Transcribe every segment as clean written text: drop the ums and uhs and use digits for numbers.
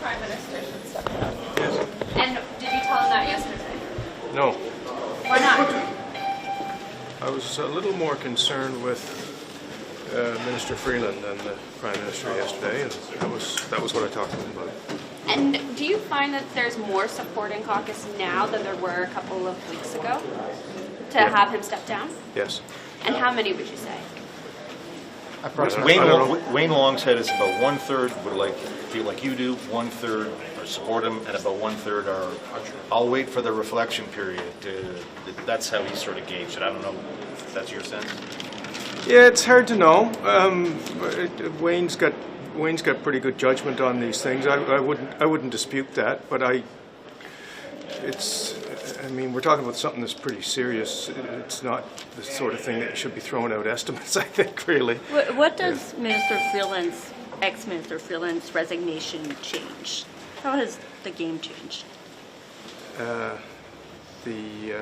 Prime Minister should step down. Yes. And did you tell him that yesterday? No. Why not? I was a little more concerned with Minister Freeland than the Prime Minister yesterday, and that was what I talked to him about. And do you find that there's more support in caucus now than there were a couple of weeks ago to have him step down? Yes. And how many would you say? Wayne Long said it's about 1/3 would feel like you do, 1/3 support him, and about 1/3 are I'll wait for the reflection period. That's how he sort of gauged it. I don't know if that's your sense. Yeah, it's hard to know. Wayne's got pretty good judgment on these things. I wouldn't dispute that, but I mean, we're talking about something that's pretty serious. It's not the sort of thing that should be throwing out estimates, I think, really. What does ex-Minister Freeland's resignation change? How has the game changed? The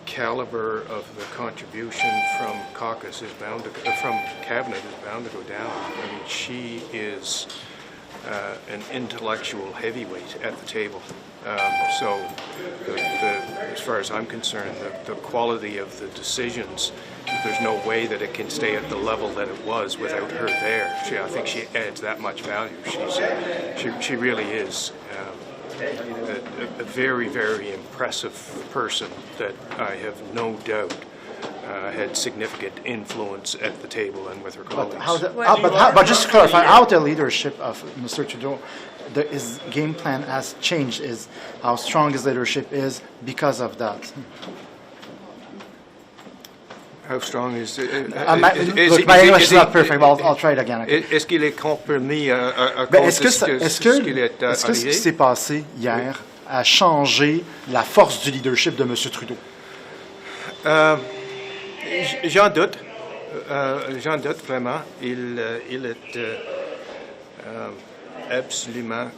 caliber of the contribution from caucus is bound to, from cabinet is bound to go down. I mean, she is an intellectual heavyweight at the table. So, as far as I'm concerned, the quality of the decisions, there's no way that it can stay at the level that it was without her there. I think she adds that much value. She really is a very, very impressive person that I have no doubt had significant influence at the table and with her colleagues. But just to clarify, how the leadership of Mr. Trudeau, his game plan has changed, is how strong his leadership is because of that. How strong is it? Look, my English is not perfect, but I'll try it again. Okay. Est-ce qu'il est compromis à cause de ce qu'il est arrivé? Est-ce que ce qui s'est passé hier a changé la force du leadership de M. Trudeau? J'en doute. J'en doute vraiment. Il est absolument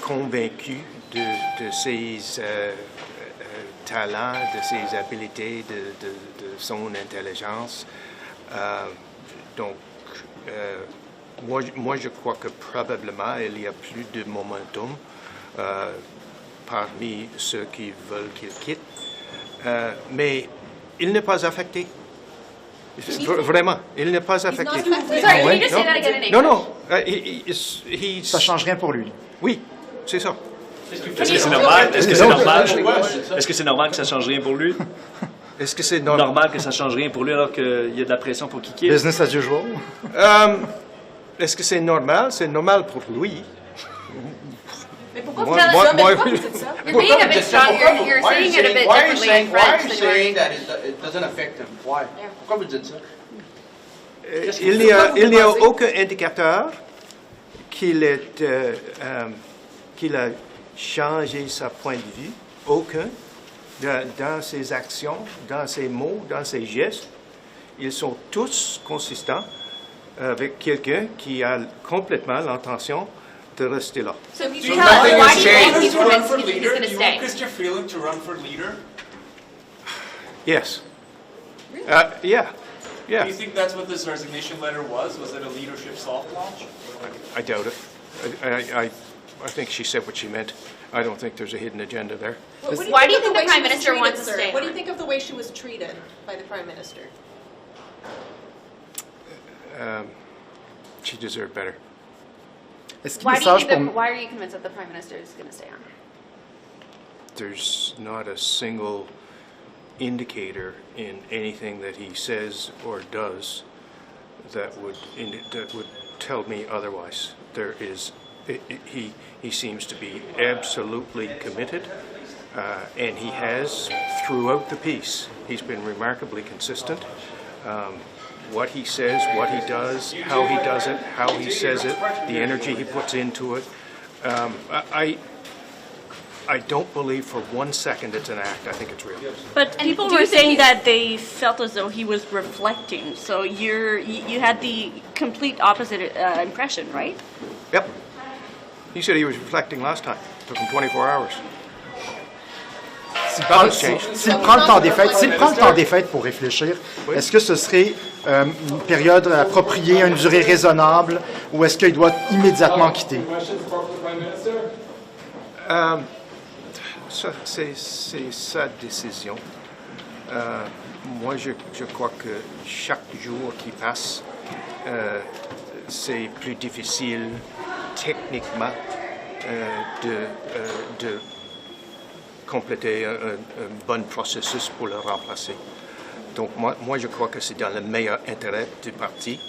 convaincu de ses talents, de ses habiletés, de son intelligence. Donc, moi, je crois que probablement il y a plus de momentum parmi ceux qui veulent qu'il quitte. Mais il n'est pas affecté. Vraiment, il n'est pas affecté. Sorry, can you just say that again in English? Non. Ça change rien pour lui. Oui, c'est ça. Est-ce que c'est normal? Est-ce que c'est normal que ça change rien pour lui? Est-ce que c'est normal que ça change rien pour lui alors qu'il y a de la pression pour qu'il quitte? Business as usual. Est-ce que c'est normal? C'est normal pour lui. Mais pourquoi vous dites ça? You're being a bit strong. You're saying it a bit differently in French. Why are you saying that it doesn't affect him? Why? Pourquoi vous dites ça? Il n'y a aucun indicateur qu'il a changé sa point de vue. Aucun. Dans ses actions, dans ses mots, dans ses gestes. Ils sont tous consistants avec quelqu'un qui a complètement l'intention de rester là. So if you tell us, why do you think he's convinced he's going to Do you stay? want Chrystia Freeland to run for leader? Yes. Yeah. Do you think that's what this resignation letter was? Was it a leadership soft launch? I doubt it. I think she said what she meant. I don't think there's a hidden agenda there. Why do you think the Prime Minister wants to stay? What do you think of the way she was treated by the Prime Minister? She deserved better. Why are you convinced that the Prime Minister is going to stay on? There's not a single indicator in anything that he says or does that would tell me otherwise. There is. He seems to be absolutely committed, and he has throughout the piece. He's been remarkably consistent. What he says, what he does, how he does it, how he says it, the energy he puts into it. I don't believe for 1 second it's an act. I think it's real. But people were saying that they felt as though he was reflecting. So you had the complete opposite impression, right? Yep. He said he was reflecting last time. It took him 24 hours. s'il That prend, has changed. s'il prend le temps des fêtes pour réfléchir, est-ce que ce serait une période appropriée, une durée raisonnable, ou est-ce qu'il doit immédiatement quitter? Ça, c'est sa décision. Moi, je crois que chaque jour qui passe, c'est plus difficile techniquement de compléter un bon processus pour le remplacer. Donc, moi je crois que c'est dans le meilleur intérêt du parti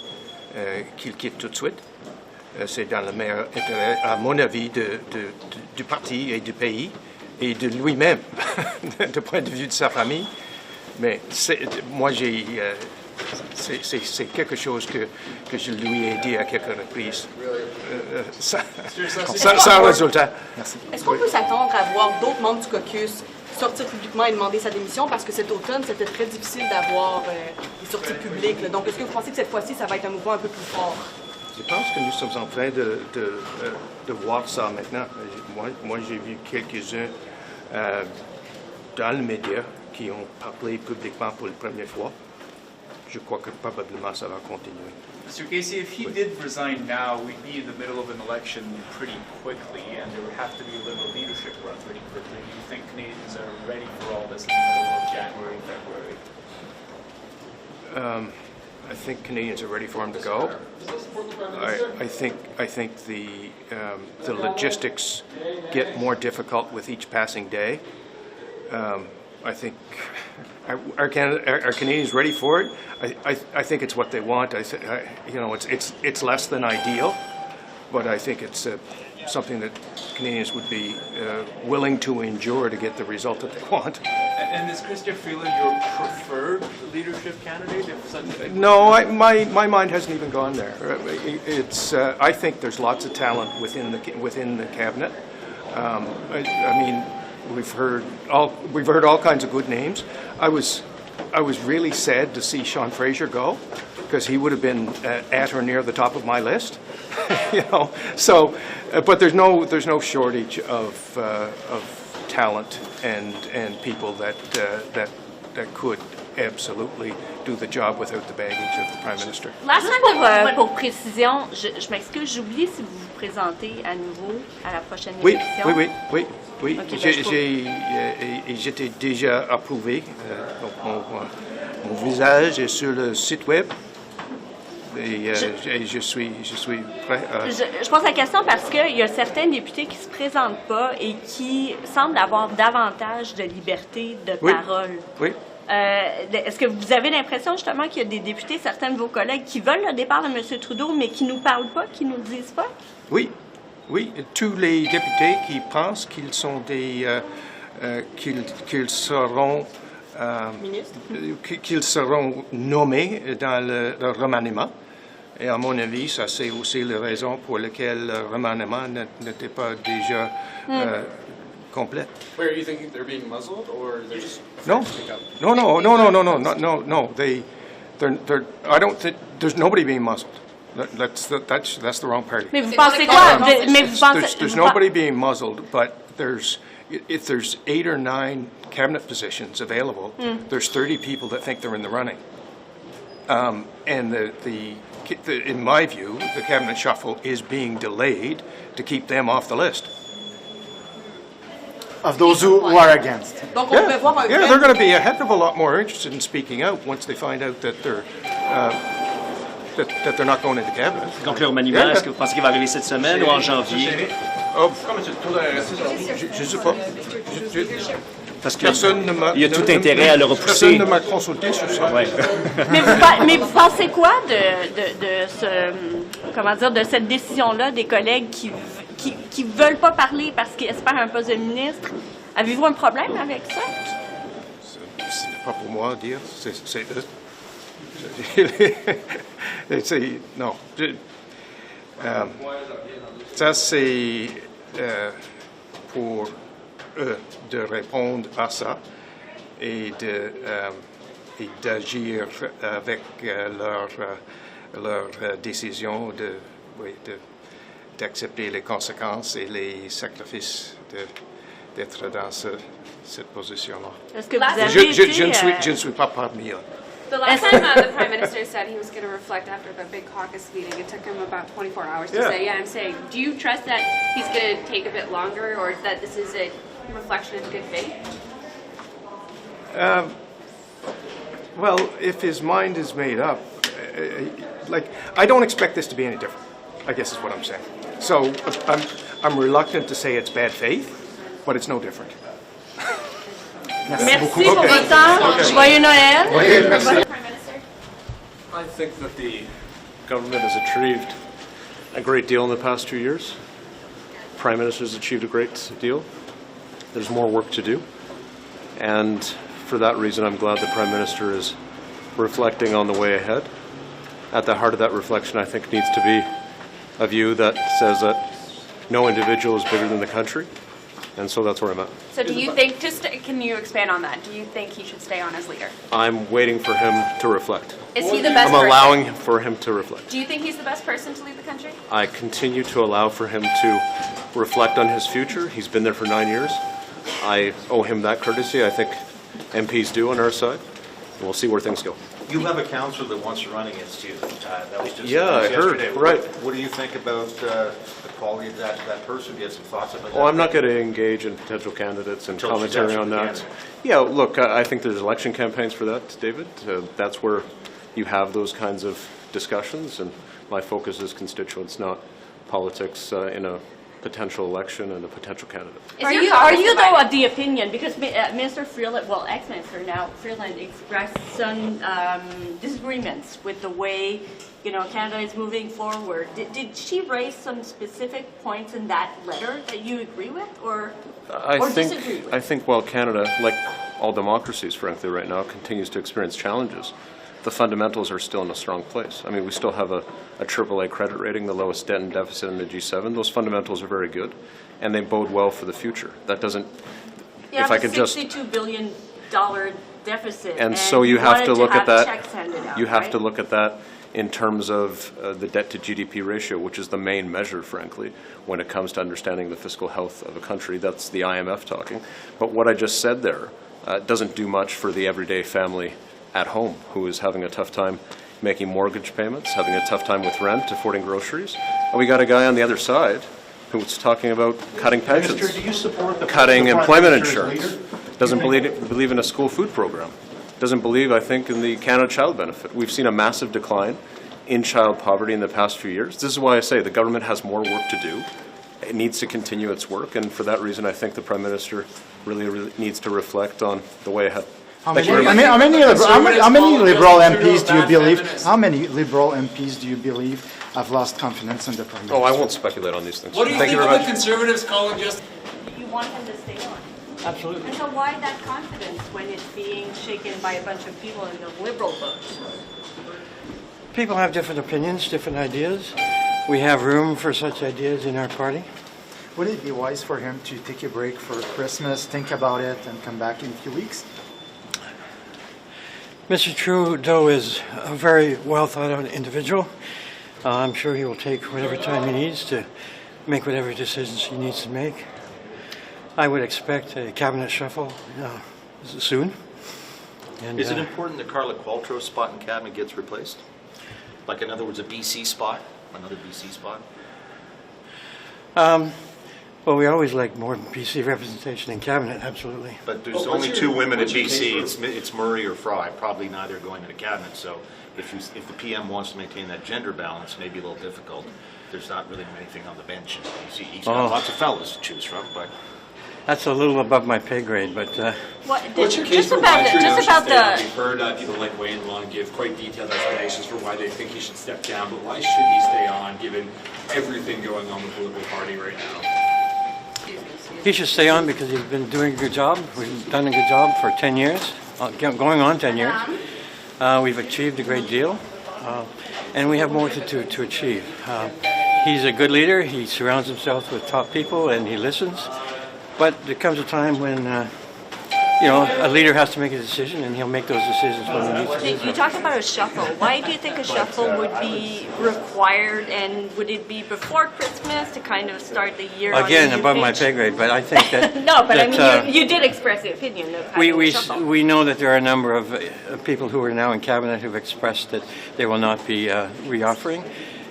qu'il quitte tout de suite. C'est dans le meilleur intérêt, à mon avis, du parti et du pays et de lui-même, du point de vue de sa famille. Mais moi, c'est quelque chose que je lui ai dit à quelques reprises. Sans résultat. Merci. Est-ce qu'on peut s'attendre à voir d'autres membres du caucus sortir publiquement et demander sa démission? Parce que cet automne, c'était très difficile d'avoir des sorties publiques. Là. Donc, est-ce que vous pensez que cette fois-ci, ça va être un mouvement un peu plus fort? Je pense que nous sommes en train de voir ça maintenant. Moi j'ai vu quelques-uns dans les médias qui ont parlé publiquement pour la première fois. Je crois que probablement ça va continuer. Mr. Casey, if he did resign now, we'd be in the middle of an election pretty quickly, and there would have to be a Liberal leadership run pretty quickly. Do you think Canadians are ready for all this in the middle of January, February? I think Canadians are ready for him to go. I think the logistics get more difficult with each passing day. I think are Canadians ready for it? I think it's what they want. It's less than ideal, but I think it's something that Canadians would be willing to endure to get the result that they want. And is Chrystia Freeland your preferred leadership candidate? If such a thing No, my mind hasn't even gone there. I think there's lots of talent within the cabinet. I mean, we've heard all kinds of good names. I was really sad to see Sean Fraser go, because he would have been at or near the top of my list. So, but there's no shortage of talent and people that could absolutely do the job without the baggage of the Prime Minister. Juste pour précision, je m'excuse, j'oublie si vous vous présentez à nouveau à la prochaine Oui, élection. oui. Ok, J'étais déjà approuvé. Donc mon visage est sur le site web. Et je suis prêt à... Je pose la question parce qu'il y a certains députés qui ne se présentent pas et qui semblent avoir davantage de liberté de parole. Oui. Est-ce que vous avez l'impression justement qu'il y a des députés, certains de vos collègues, qui veulent le départ de M. Trudeau, mais qui ne nous parlent pas, qui ne nous disent pas? Oui. Tous les députés qui pensent qu'ils sont qu'ils seront... qu'ils seront nommés dans le remaniement. Et à mon avis, ça c'est aussi la raison pour laquelle le remaniement n'était pas déjà complet. Wait, are you thinking they're being muzzled, or they're just No. They're, I don't think there's nobody being muzzled. That's the wrong party. Mais vous pensez quoi? Mais vous pensez... There's nobody being muzzled, but if there's 8 or 9 cabinet positions available, there's 30 people that think they're in the running. And in my view, the cabinet shuffle is being delayed to keep them off the list. Of those who are against. Donc, on devait voir un Yeah, they're going to be a heck of a lot more interested in speaking out once they find out that they're not going into cabinet. Donc le remaniement, est-ce que vous pensez qu'il va arriver cette semaine ou en janvier? Je sais pas. Parce qu'il y a tout intérêt à le repousser. Personne ne m'a consulté sur ça. Ouais. Mais vous pensez quoi de cette décision-là des collègues qui veulent pas parler parce qu'ils espèrent un poste de ministre? Avez-vous un problème avec ça? Ce n'est pas pour moi à dire. Non. Ça, c'est pour eux de répondre à ça et d'agir avec leur décision d'accepter les conséquences et les sacrifices d'être dans cette position-là. Est-ce que vous Last- avez Je ne été, suis pas parmi eux. The last time the Prime Minister said he was going to reflect after the big caucus meeting, it took him about 24 hours to Yeah. say, yeah, I'm saying, do you trust that he's going to take a bit longer or that this is a reflection in good faith? Well, if his mind is made up, like, I don't expect this to be any different, I guess is what I'm saying. So I'm reluctant to say it's bad faith, but it's no different. merci pour votre temps. Joyeux Noël. Prime Minister? I think that the government has achieved a great deal in the past 2 years. Prime Minister has achieved a great deal. There's more work to do. And for that reason, I'm glad the Prime Minister is reflecting on the way ahead. At the heart of that reflection, I think, needs to be a view that says that no individual is bigger than the country. And so that's where I'm at. So do you think, can you expand on that? Do you think he should stay on as leader? I'm waiting for him to reflect. Is he the best I'm person? allowing for him to reflect. Do you think he's the best person to lead the country? I continue to allow for him to reflect on his future. He's been there for 9 years. I owe him that courtesy. I think MPs do on our side. And we'll see where things go. You have a councillor that wants to run against you. That was just Yeah, I heard, yesterday. right. What do you think about the quality of that person? Do you have some thoughts about that? Oh, I'm not going to engage in potential candidates and Until she's commentary on actually that. Yeah, look, I think there's election campaigns for that, David. That's where you have those kinds of discussions, and my focus is constituents, not politics in a potential election and a potential candidate. Is Are your you caucus though divided? of the opinion, because Minister Freeland, well, ex-minister now, Freeland expressed some disagreements with the way, Canada is moving forward. Did she raise some specific points in that letter that you agree with, or disagree with? I think while Canada, like all democracies, frankly, right now, continues to experience challenges, the fundamentals are still in a strong place. I mean, we still have a AAA credit rating, the lowest debt and deficit in the G7. Those fundamentals are very good, and they bode well for the future. That doesn't, Yeah, if I could just... $62 billion deficit. And so you have to look at that. Checks handed out, You have right? to look at that in terms of the debt to GDP ratio, which is the main measure, frankly, when it comes to understanding the fiscal health of a country. That's the IMF talking. But what I just said there doesn't do much for the everyday family at home who is having a tough time making mortgage payments, having a tough time with rent, affording groceries. And we got a guy on the other side who's talking about cutting pensions, Minister, do you support the cutting the Prime employment Minister's insurance, leader? doesn't believe in a school food program, doesn't believe, I think, in the Canada Child Benefit. We've seen a massive decline in child poverty in the past few years. This is why I say the government has more work to do. It needs to continue its work, and for that reason, I think the Prime Minister really needs to reflect on the way ahead. How Thank many, you very much. how many Liberal MPs do you believe? feminists. How many Liberal MPs do you believe have lost confidence in the Prime Minister? Oh, I won't speculate on these things. What do you Thank think you of very the much. Conservatives calling Justin? You want him to stay on. Absolutely. And so why that confidence when it's being shaken by a bunch of people in the Liberal vote? People have different opinions, different ideas. We have room for such ideas in our party. Would it be wise for him to take a break for Christmas, think about it, and come back in a few weeks? Mr. Trudeau is a very well thought out individual. I'm sure he will take whatever time he needs to make whatever decisions he needs to make. I would expect a cabinet shuffle soon. And, Is it important that Carla Qualtrow's spot in cabinet gets replaced? Like, in other words, a BC spot? Another BC spot? Well, we always like more BC representation in cabinet, absolutely. But there's What's only your- two women in what's your BC. case It's Murray or Fry. Probably neither going into cabinet. So if the PM wants to maintain that gender balance, maybe a little difficult. There's not really anything on the bench in BC. He's got lots of fellas to choose from, but That's a little above my pay grade, but What's your case just for about why Trudeau should stay on? the We've heard people like Wayne Long give quite detailed explanations for why they think he should step down, but why should he stay on given everything going on with the Liberal Party right now? he should stay on because he's been doing a good job. We've done a good job for 10 years, going on 10 years. We've achieved a great deal, and we have more to achieve. He's a good leader. He surrounds himself with top people, and he listens. But there comes a time when you know, a leader has to make a decision, and he'll make those decisions when he needs to do so. You talked about a shuffle. Why do you think a shuffle would be required, and would it be before Christmas to kind of start the year on Again, a new above my page? pay grade, but I think that... No, but I that, mean, you did express the opinion of having a shuffle. we know that there are a number of people who are now in cabinet who've expressed that they will not be reoffering,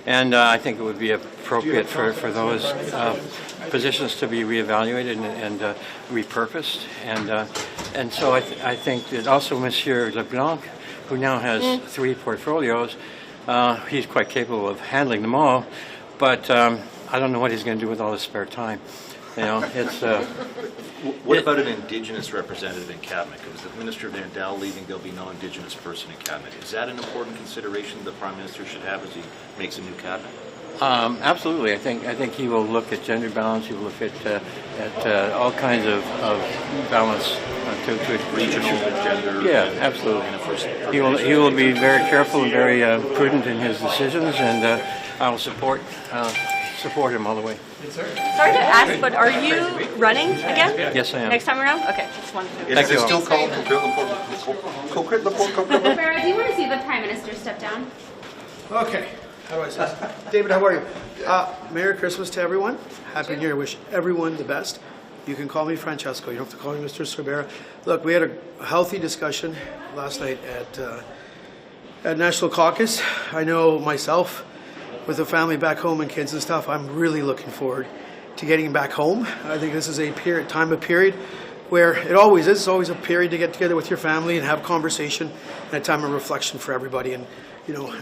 and I think it would be appropriate for those positions to be reevaluated and repurposed, and so I think that also Monsieur LeBlanc, who now has 3 portfolios, he's quite capable of handling them all, but I don't know what he's going to do with all his spare time. You know, it's. What about an Indigenous representative in cabinet? Because with Minister Vandal leaving, there'll be no Indigenous person in cabinet. Is that an important consideration the Prime Minister should have as he makes a new cabinet? Absolutely. I think he will look at gender balance. He will look at all kinds of balance to Regional, gender. Yeah, absolutely. He will be very careful and very prudent in his decisions, and I will support him all the way. Sorry to ask, but are you running again? Yes, I am. Next time around? Okay, just one. Thank you all. Still called Sorbara, do you want to see the Prime Minister step down? Okay, how do I say this? David, how are you? Merry Christmas to everyone. Happy New Year. Wish everyone the best. You can call me Francesco. You don't have to call me Mr. Sorbara. Look, we had a healthy discussion last night at National Caucus. I know myself, with a family back home and kids and stuff, I'm really looking forward to getting back home. I think this is a time of period where it always is. It's always a period to get together with your family and have conversation and a time of reflection for everybody. And you know,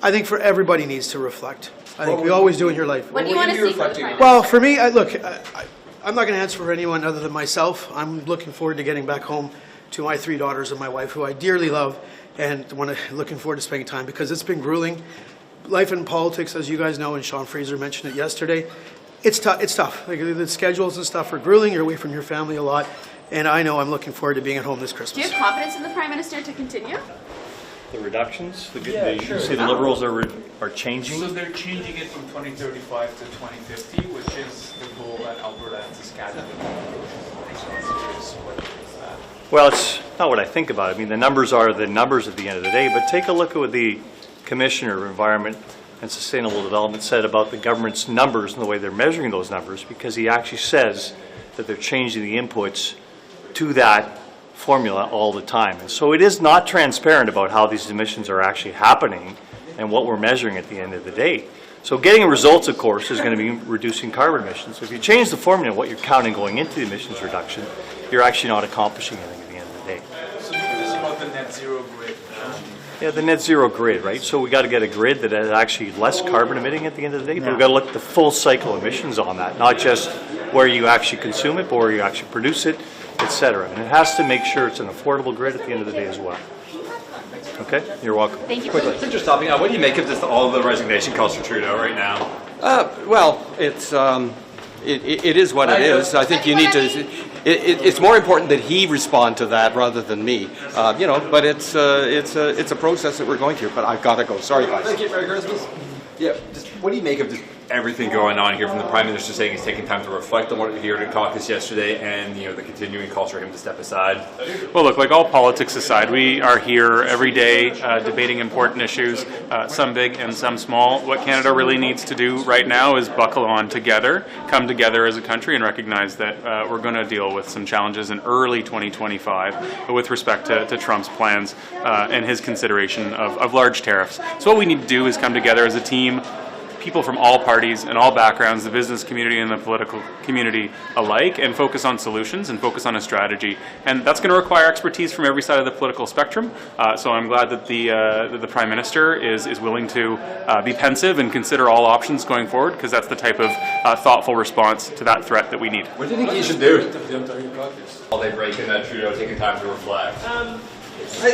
I think for everybody needs to reflect. I think we always do in your life. What do you want to see from the Prime Minister? Well, for me, look, I'm not going to answer for anyone other than myself. I'm looking forward to getting back home to my 3 daughters and my wife, who I dearly love, and looking forward to spending time, because it's been grueling. Life in politics, as you guys know, and Sean Fraser mentioned it yesterday, it's tough. It's tough. Like, the schedules and stuff are grueling. You're away from your family a lot, and I know I'm looking forward to being at home this Christmas. Do you have confidence in the Prime Minister to continue? The reductions, you see the Liberals are changing. So they're changing it from 2035 to 2050, which is the goal that Alberta and Saskatchewan have. Well, it's not what I think about it. I mean, the numbers are the numbers at the end of the day, but take a look at what the Commissioner of Environment and Sustainable Development said about the government's numbers and the way they're measuring those numbers, because he actually says that they're changing the inputs to that formula all the time. And so it is not transparent about how these emissions are actually happening and what we're measuring at the end of the day. So getting results, of course, is going to be reducing carbon emissions. So if you change the formula, what you're counting going into the emissions reduction, you're actually not accomplishing anything at the end of the day. So this is about the net zero grid. Yeah, the net zero grid, right? So we got to get a grid that is actually less carbon emitting at the end of the day, but we've got to look at the full cycle emissions on that, not just where you actually consume it, but where you actually produce it, etc. And it has to make sure it's an affordable grid at the end of the day as well. Okay, you're welcome. Thank you. Quickly, just stopping out, what do you make of this, all the resignation calls for Trudeau right now? Well, it is what it is. I think you need to. It's more important that he respond to that rather than me. But it's a process that we're going through. But I've got to go. Sorry, guys. Thank you. Merry Christmas. Yeah. Just what do you make of just everything going on here from the Prime Minister saying he's taking time to reflect on what he heard in caucus yesterday, and the continuing calls for him to step aside? Well, look, like all politics aside, we are here every day debating important issues, some big and some small. What Canada really needs to do right now is buckle on together, come together as a country, and recognize that we're going to deal with some challenges in early 2025 with respect to Trump's plans and his consideration of large tariffs. So what we need to do is come together as a team, people from all parties and all backgrounds, the business community and the political community alike, and focus on solutions and focus on a strategy. And that's going to require expertise from every side of the political spectrum. So I'm glad that the Prime Minister is willing to be pensive and consider all options going forward, because that's the type of thoughtful response to that threat that we need. What do you think he should do? While they break in that Trudeau taking time to reflect.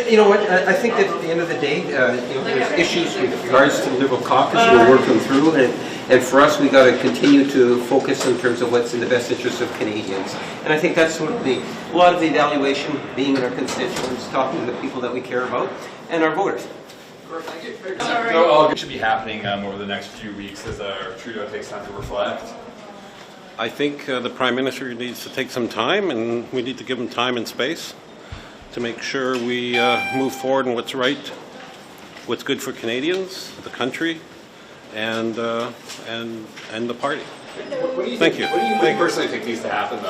You know what? I think that at the end of the day, there's issues with regards to the Liberal caucus. We'll work them through, and for us, we got to continue to focus in terms of what's in the best interest of Canadians. And I think that's sort of a lot of the evaluation, being in our constituents, talking to the people that we care about, and our voters. So all should be happening over the next few weeks as Trudeau takes time to reflect. I think the Prime Minister needs to take some time, and we need to give him time and space to make sure we move forward in what's right, what's good for Canadians, the country, and the party. What do you Thank you. What do you personally think needs to happen, though?